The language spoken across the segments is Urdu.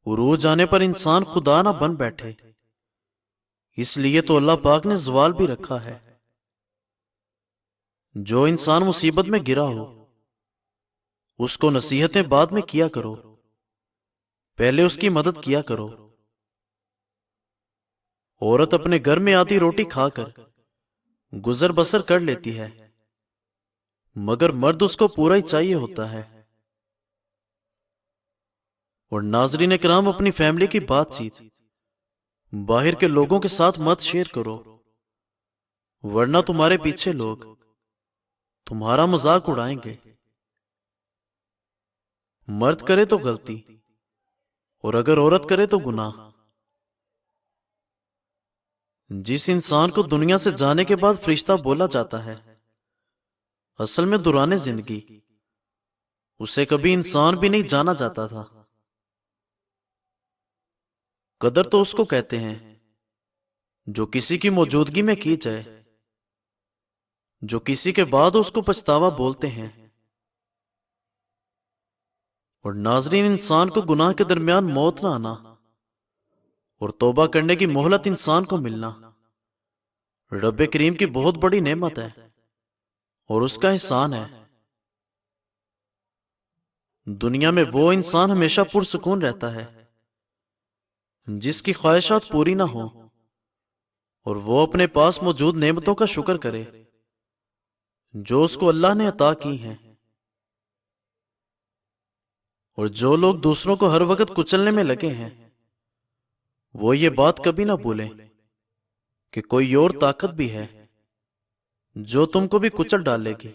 عروج آنے پر انسان خدا نہ بن بیٹھے، اس لیے تو اللہ پاک نے زوال بھی رکھا ہے۔ جو انسان مصیبت میں گرا ہو اس کو نصیحتیں بعد میں کیا کرو، پہلے اس کی مدد کیا کرو۔ عورت اپنے گھر میں آتی روٹی کھا کر گزر بسر کر لیتی ہے، مگر مرد اس کو پورا ہی چاہیے ہوتا ہے۔ اور ناظرین کرام، اپنی فیملی کی بات چیت باہر کے لوگوں کے ساتھ مت شیئر کرو، ورنہ تمہارے پیچھے لوگ تمہارا مذاق اڑائیں گے۔ مرد کرے تو غلطی، اور اگر عورت کرے تو گناہ۔ جس انسان کو دنیا سے جانے کے بعد فرشتہ بولا جاتا ہے، اصل میں دوران زندگی اسے کبھی انسان بھی نہیں جانا جاتا تھا۔ قدر تو اس کو کہتے ہیں جو کسی کی موجودگی میں کی جائے، جو کسی کے بعد اس کو پچھتاوا بولتے ہیں۔ اور ناظرین، انسان کو گناہ کے درمیان موت نہ آنا اور توبہ کرنے کی مہلت انسان کو ملنا رب کریم کی بہت بڑی نعمت ہے اور اس کا احسان ہے۔ دنیا میں وہ انسان ہمیشہ پرسکون رہتا ہے جس کی خواہشات پوری نہ ہوں اور وہ اپنے پاس موجود نعمتوں کا شکر کرے جو اس کو اللہ نے عطا کی ہیں۔ اور جو لوگ دوسروں کو ہر وقت کچلنے میں لگے ہیں، وہ یہ بات کبھی نہ بھولیں کہ کوئی اور طاقت بھی ہے جو تم کو بھی کچل ڈالے گی۔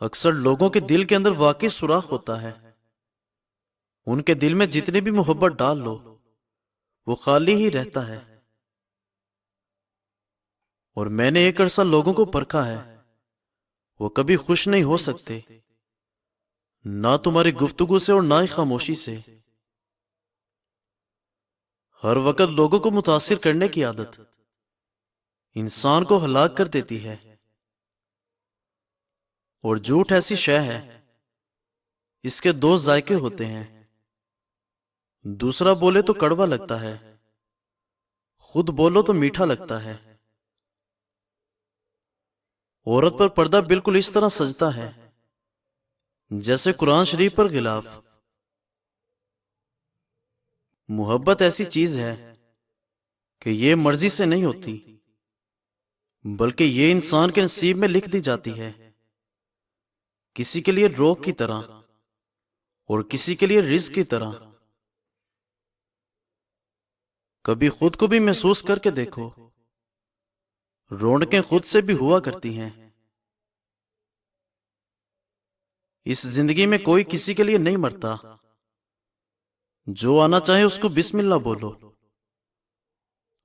اکثر لوگوں کے دل کے اندر واقعی سوراخ ہوتا ہے، ان کے دل میں جتنی بھی محبت ڈال لو وہ خالی ہی رہتا ہے۔ اور میں نے ایک عرصہ لوگوں کو پرکھا ہے، وہ کبھی خوش نہیں ہو سکتے، نہ تمہاری گفتگو سے اور نہ ہی خاموشی سے۔ ہر وقت لوگوں کو متاثر کرنے کی عادت انسان کو ہلاک کر دیتی ہے۔ اور جھوٹ ایسی شے ہے، اس کے دو ذائقے ہوتے ہیں، دوسرا بولے تو کڑوا لگتا ہے، خود بولو تو میٹھا لگتا ہے۔ عورت پر پردہ بالکل اس طرح سجتا ہے جیسے قرآن شریف پر غلاف۔ محبت ایسی چیز ہے کہ یہ مرضی سے نہیں ہوتی، بلکہ یہ انسان کے نصیب میں لکھ دی جاتی ہے، کسی کے لیے روک کی طرح اور کسی کے لیے رزق کی طرح۔ کبھی خود کو بھی محسوس کر کے دیکھو، رونقیں خود سے بھی ہوا کرتی ہیں۔ اس زندگی میں کوئی کسی کے لیے نہیں مرتا، جو آنا چاہے اس کو بسم اللہ بولو،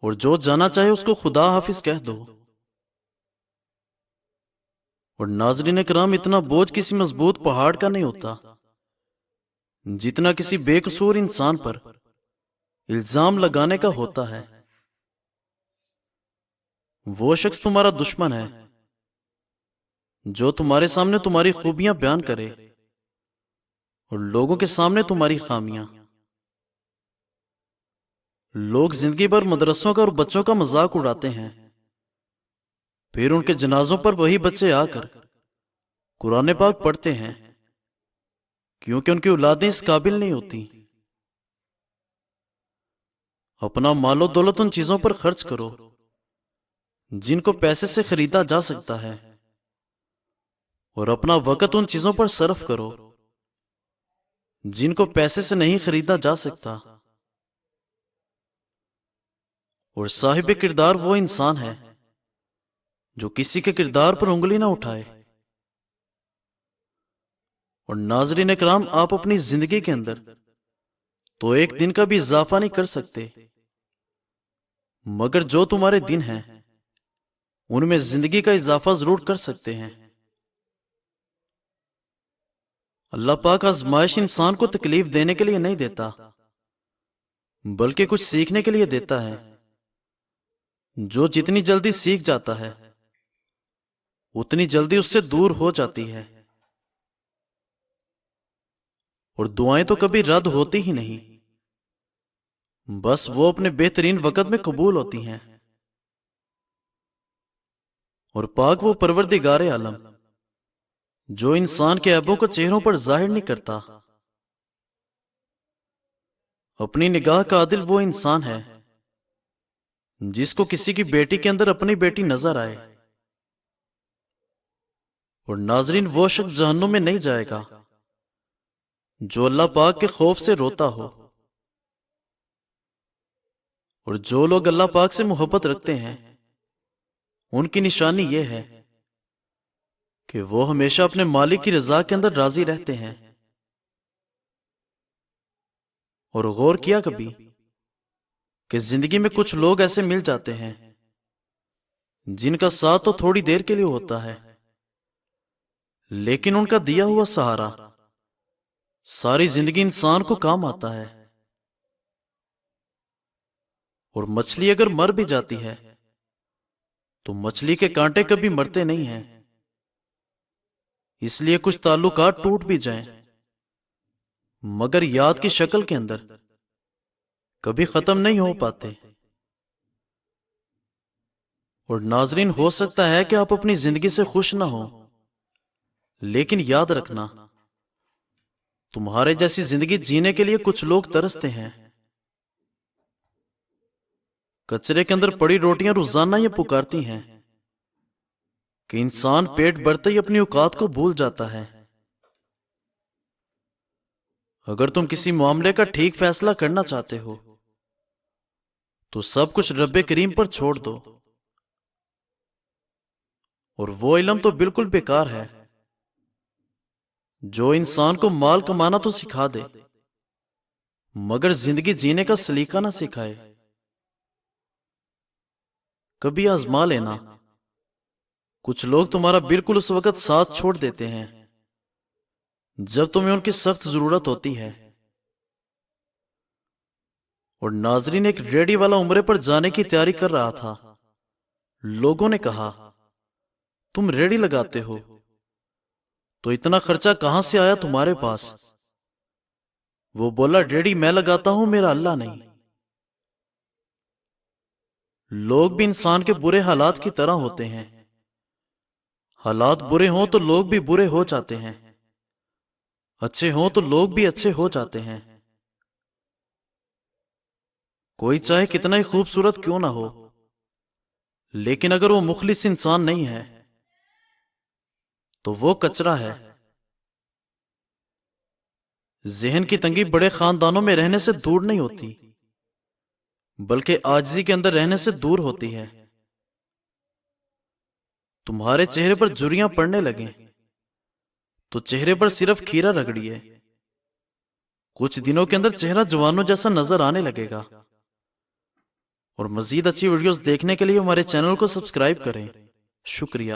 اور جو جانا چاہے اس کو خدا حافظ کہہ دو۔ اور ناظرین کرام، اتنا بوجھ کسی مضبوط پہاڑ کا نہیں ہوتا جتنا کسی بے قصور انسان پر الزام لگانے کا ہوتا ہے۔ وہ شخص تمہارا دشمن ہے جو تمہارے سامنے تمہاری خوبیاں بیان کرے اور لوگوں کے سامنے تمہاری خامیاں۔ لوگ زندگی بھر مدرسوں کا اور بچوں کا مذاق اڑاتے ہیں، پھر ان کے جنازوں پر وہی بچے آ کر قرآن پاک پڑھتے ہیں، کیونکہ ان کی اولادیں اس قابل نہیں ہوتی۔ اپنا مال و دولت ان چیزوں پر خرچ کرو جن کو پیسے سے خریدا جا سکتا ہے، اور اپنا وقت ان چیزوں پر صرف کرو جن کو پیسے سے نہیں خریدا جا سکتا۔ اور صاحب کردار وہ انسان ہے جو کسی کے کردار پر انگلی نہ اٹھائے۔ اور ناظرین اکرام، آپ اپنی زندگی کے اندر تو ایک دن کا بھی اضافہ نہیں کر سکتے، مگر جو تمہارے دن ہیں ان میں زندگی کا اضافہ ضرور کر سکتے ہیں۔ اللہ پاک آزمائش انسان کو تکلیف دینے کے لیے نہیں دیتا، بلکہ کچھ سیکھنے کے لیے دیتا ہے۔ جو جتنی جلدی سیکھ جاتا ہے اتنی جلدی اس سے دور ہو جاتی ہے۔ اور دعائیں تو کبھی رد ہوتی ہی نہیں، بس وہ اپنے بہترین وقت میں قبول ہوتی ہیں۔ اور پاک وہ پروردگار عالم جو انسان کے عیبوں کو چہروں پر ظاہر نہیں کرتا۔ اپنی نگاہ کا عادل وہ انسان ہے جس کو کسی کی بیٹی کے اندر اپنی بیٹی نظر آئے۔ اور ناظرین، وہ شخص جہنم میں نہیں جائے گا جو اللہ پاک کے خوف سے روتا ہو۔ اور جو لوگ اللہ پاک سے محبت رکھتے ہیں ان کی نشانی یہ ہے کہ وہ ہمیشہ اپنے مالک کی رضا کے اندر راضی رہتے ہیں۔ اور غور کیا کبھی کہ زندگی میں کچھ لوگ ایسے مل جاتے ہیں جن کا ساتھ تو تھوڑی دیر کے لیے ہوتا ہے، لیکن ان کا دیا ہوا سہارا ساری زندگی انسان کو کام آتا ہے۔ اور مچھلی اگر مر بھی جاتی ہے تو مچھلی کے کانٹے کبھی مرتے نہیں ہیں، اس لیے کچھ تعلقات ٹوٹ بھی جائیں مگر یاد کی شکل کے اندر کبھی ختم نہیں ہو پاتے۔ اور ناظرین، ہو سکتا ہے کہ آپ اپنی زندگی سے خوش نہ ہوں، لیکن یاد رکھنا تمہارے جیسی زندگی جینے کے لیے کچھ لوگ ترستے ہیں۔ کچرے کے اندر پڑی روٹیاں روزانہ یہ پکارتی ہیں کہ انسان پیٹ بھرتے ہی اپنی اوقات کو بھول جاتا ہے۔ اگر تم کسی معاملے کا ٹھیک فیصلہ کرنا چاہتے ہو تو سب کچھ رب کریم پر چھوڑ دو، اور وہ علم تو بالکل بیکار ہے جو انسان کو مال کمانا تو سکھا دے مگر زندگی جینے کا سلیقہ نہ سکھائے۔ کبھی آزما لینا، کچھ لوگ تمہارا بالکل اس وقت ساتھ چھوڑ دیتے ہیں جب تمہیں ان کی سخت ضرورت ہوتی ہے۔ اور ناظرین، ایک ریڑھی والا عمرے پر جانے کی تیاری کر رہا تھا۔ لوگوں نے کہا، تم ریڑھی لگاتے ہو تو اتنا خرچہ کہاں سے آیا تمہارے پاس؟ وہ بولا، ریڑھی میں لگاتا ہوں، میرا اللہ نہیں۔ لوگ بھی انسان کے برے حالات کی طرح ہوتے ہیں، حالات برے ہوں تو لوگ بھی برے ہو جاتے ہیں، اچھے ہوں تو لوگ بھی اچھے ہو جاتے ہیں۔ کوئی چاہے کتنا ہی خوبصورت کیوں نہ ہو، لیکن اگر وہ مخلص انسان نہیں ہے تو وہ کچرا ہے۔ ذہن کی تنگی بڑے خاندانوں میں رہنے سے دور نہیں ہوتی بلکہ عاجزی کے اندر رہنے سے دور ہوتی ہے۔ تمہارے چہرے پر جھریاں پڑنے لگیں تو چہرے پر صرف کھیرا رگڑیے، کچھ دنوں کے اندر چہرہ جوانوں جیسا نظر آنے لگے گا۔ اور مزید اچھی ویڈیوز دیکھنے کے لیے ہمارے چینل کو سبسکرائب کریں۔ شکریہ۔